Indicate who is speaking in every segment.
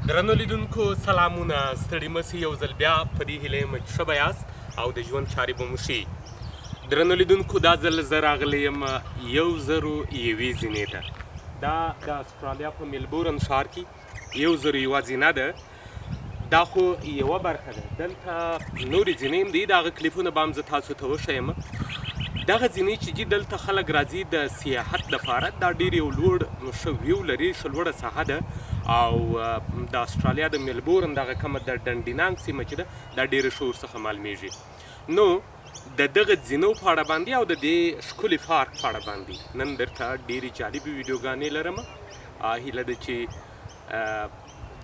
Speaker 1: درنو لیدونکو سلامونه، ستړي مسئ یو ځل بیا په دې هیله یم چې ښه به یاست او د ژوند چارې به مو ښې. درنو لیدونکو دا ځل زه راغلی یم 101 زینې ته. دا د استرالیا په ملبورن ښار کې 101 زینه ده. دا خو یوه برخه ده، دلته نورې زینې هم دي، د هغه کلیپونه به هم زه تاسو ته وښیم. دغه زینې چې دي دلته خلک راځي د سیاحت دپاره. دا ډېر یو لوړ ښه ویو لري، ښه لوړه ساحه ده او د استرالیا د ملبورن دغه کومه د ډنډینانګ سیمه چې ده دا ډېره ښه ورڅخه معلومیږي. نو د دغه زینو په اړه باندې او د دې ښکلي پارک په اړه باندې نن درته ډېرې جالبې ویډیوګانې لرم. هیله ده چې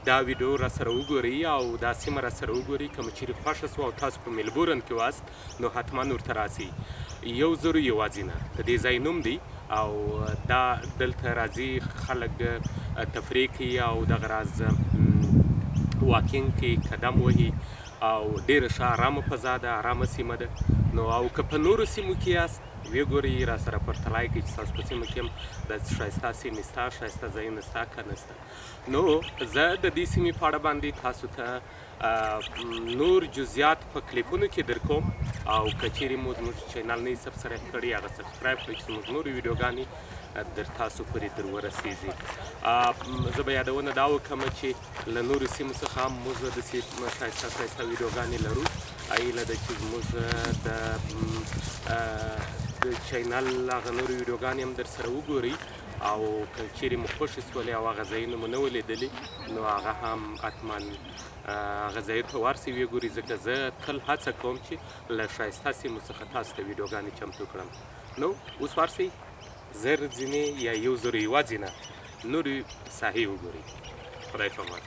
Speaker 1: دا ویډیو را سره وګورئ او دا سیمه را سره وګورئ. که مو چیرې خوښه سوه او تاسو په ملبورن کې واست نو حتما ورته راسئ. 101 زینه د دې ځای نوم دی او دا دلته راځي خلک تفریح کوي او دغه راز واکینګ کوي، قدم وهي او ډېره ښه ارامه فضا ده، ارامه سیمه ده. نو او که په نورو سیمو کې یاست ویې ګورئ، را سره پرتلای کوئ چې ستاسو په سیمه کې هم داسې ښایسته سیمې شته، ښایسته ځایونه شته که نه شته. نو زه د دې سیمې په اړه باندې تاسو ته نور جزئیات په کلیپونو کې در کوم او که چیرې مو زموږ چینل نه یې سبسکرایب کړي هغه سبسکرایب کړئ چې زموږ نورې ویډیوګانې در تاسو پورې در ورسیږي. زه به یادونه دا وکړم چې له نورو سیمو څخه هم موږ داسې ښایسته ښایسته ویډیوګانې لرو. هیله ده چې زموږ د چینل هغه نورې ویډیوګانې هم در سره وګورئ او که چیرې مو خوښې سولې او هغه ځایونه مو نه ولیدلي نو هغه هم حتما هغه ځایو ته ورسئ ویې ګورئ، ځکه زه تل هڅه کوم چې له ښایسته سیمو څخه تاسو ته ویډیوګانې چمتو کړم. نو اوس ورسئ 0 زینې یا 101 زینه نورې ساحې وګورئ. خدای پامان.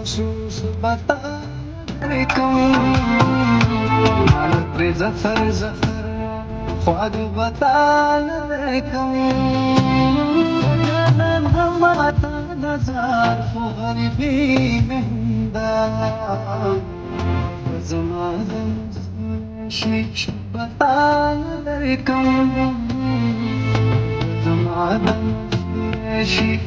Speaker 2: محسوس بطاركم على زفر زفر خواج بطاركم أنا غمرت نزار فغري في مهدا وزمان شيش بطاركم زمان شيش